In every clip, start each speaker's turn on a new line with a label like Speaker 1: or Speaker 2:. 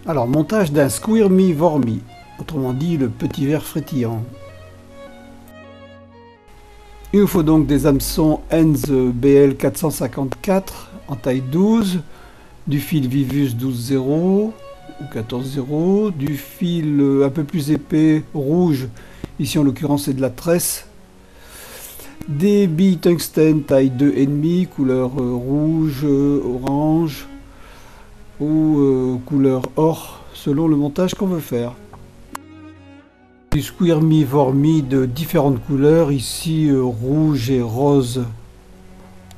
Speaker 1: Alors, montage d'un Squirmy Wormy, autrement dit le petit ver frétillant. Il nous faut donc des hameçons Enz BL 454 en taille 12, du fil Vivus 12.0 ou 14.0, du fil un peu plus épais rouge, ici en l'occurrence c'est de la tresse, des billes tungstène taille 2,5, couleur rouge, orange ou couleur or, selon le montage qu'on veut faire. Du Squirmy Wormy de différentes couleurs, ici rouge et rose.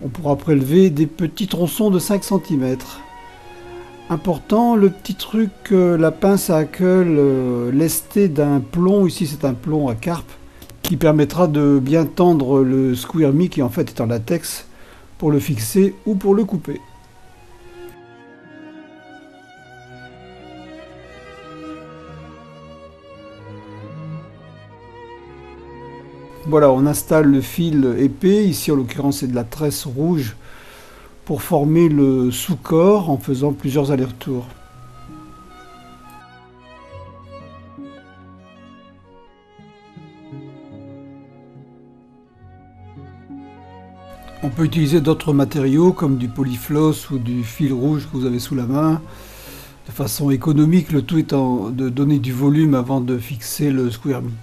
Speaker 1: On pourra prélever des petits tronçons de 5 cm. Important, le petit truc, la pince à hackle lestée d'un plomb, ici c'est un plomb à carpe, qui permettra de bien tendre le Squirmy qui en fait est en latex pour le fixer ou pour le couper. Voilà, on installe le fil épais, ici en l'occurrence c'est de la tresse rouge, pour former le sous-corps en faisant plusieurs allers-retours. On peut utiliser d'autres matériaux comme du polyfloss ou du fil rouge que vous avez sous la main. De façon économique, le tout étant de donner du volume avant de fixer le Squirmy.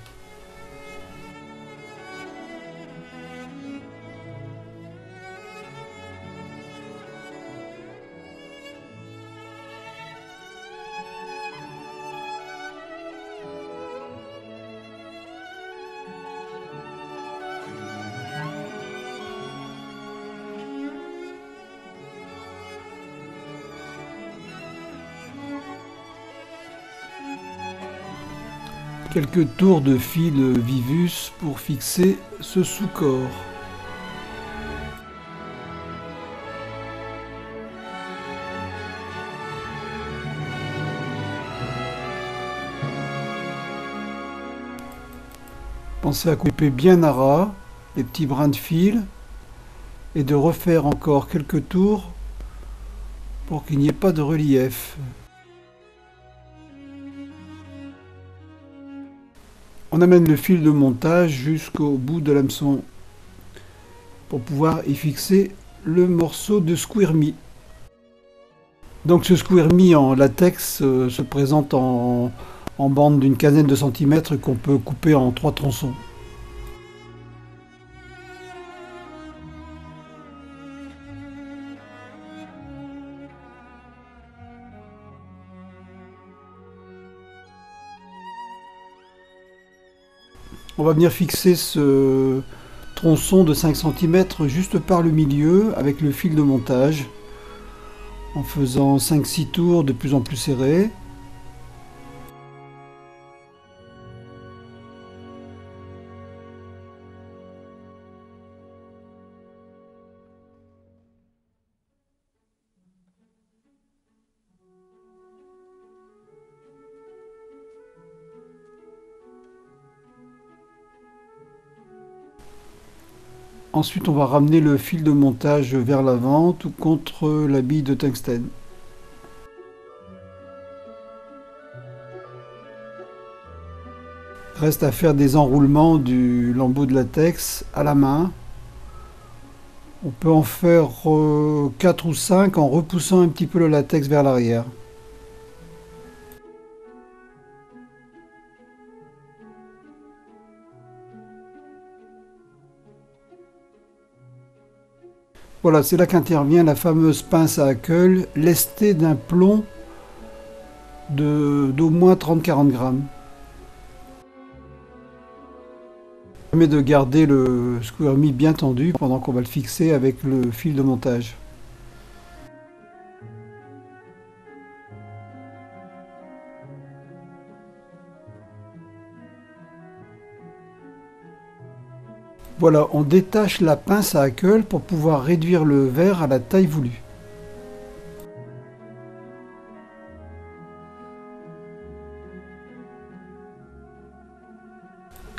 Speaker 1: Quelques tours de fil Vivus pour fixer ce sous-corps. Pensez à couper bien à ras les petits brins de fil et de refaire encore quelques tours pour qu'il n'y ait pas de relief. On amène le fil de montage jusqu'au bout de l'hameçon pour pouvoir y fixer le morceau de Squirmy. Donc ce Squirmy en latex se présente en bande d'une quinzaine de centimètres qu'on peut couper en 3 tronçons. On va venir fixer ce tronçon de 5 cm juste par le milieu avec le fil de montage en faisant 5-6 tours de plus en plus serrés. Ensuite, on va ramener le fil de montage vers l'avant ou contre la bille de tungstène. Reste à faire des enroulements du lambeau de latex à la main. On peut en faire 4 ou 5 en repoussant un petit peu le latex vers l'arrière. Voilà, c'est là qu'intervient la fameuse pince à hackle lestée d'un plomb d'au moins 30-40 grammes. Ça permet de garder le Squirmy bien tendu pendant qu'on va le fixer avec le fil de montage. Voilà, on détache la pince à hackle pour pouvoir réduire le verre à la taille voulue.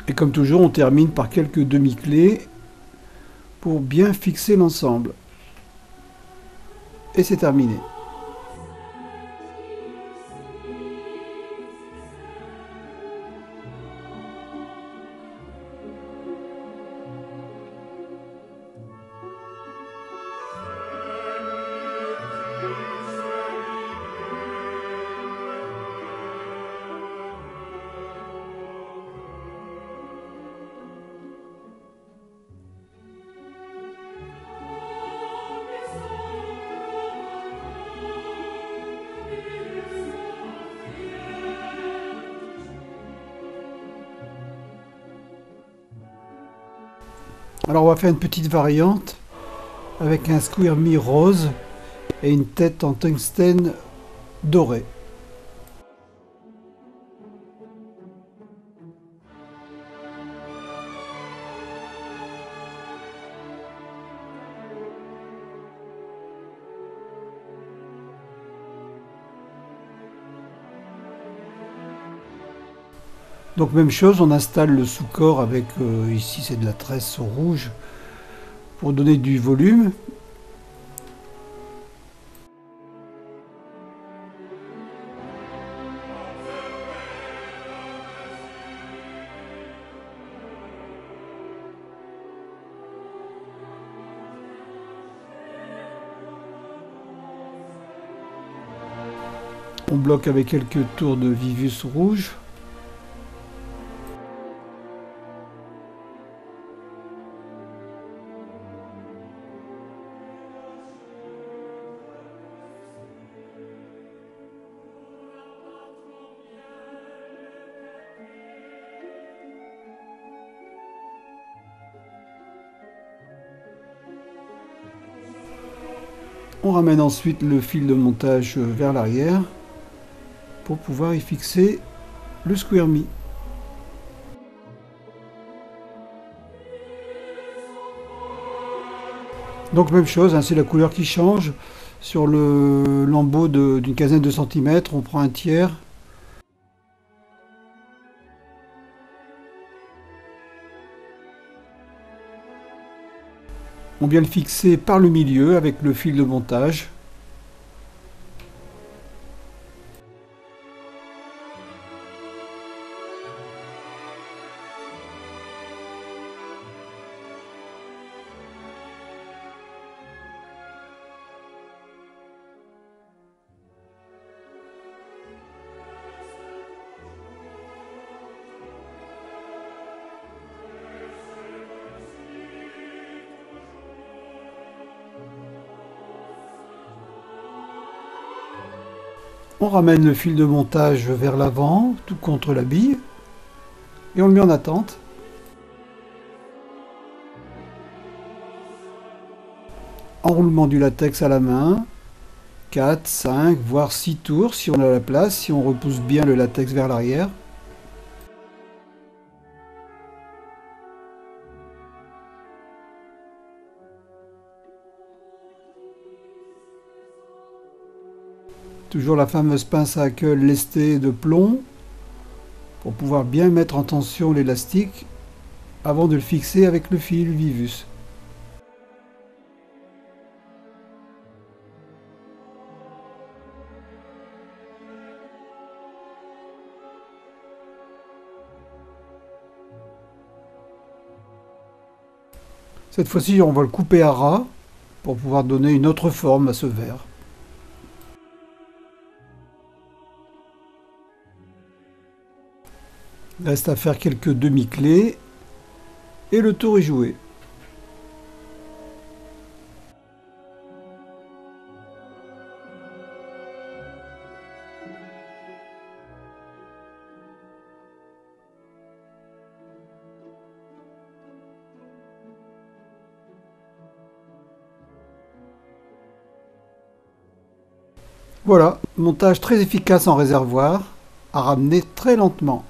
Speaker 1: Et comme toujours, on termine par quelques demi-clés pour bien fixer l'ensemble. Et c'est terminé. Alors on va faire une petite variante avec un squirmy rose et une tête en tungstène doré. Donc même chose, on installe le sous-corps avec, ici c'est de la tresse rouge, pour donner du volume. On bloque avec quelques tours de Vivus rouge. On ramène ensuite le fil de montage vers l'arrière pour pouvoir y fixer le squirmy. Donc même chose, hein, c'est la couleur qui change. Sur le lambeau d'une quinzaine de centimètres, on prend un tiers. On vient le fixer par le milieu avec le fil de montage. On ramène le fil de montage vers l'avant, tout contre la bille, et on le met en attente. Enroulement du latex à la main, 4, 5, voire 6 tours si on a la place, si on repousse bien le latex vers l'arrière. Toujours la fameuse pince à queue lestée de plomb pour pouvoir bien mettre en tension l'élastique avant de le fixer avec le fil Vivus. Cette fois-ci, on va le couper à ras pour pouvoir donner une autre forme à ce verre. Il reste à faire quelques demi-clés et le tour est joué. Voilà, montage très efficace en réservoir, à ramener très lentement.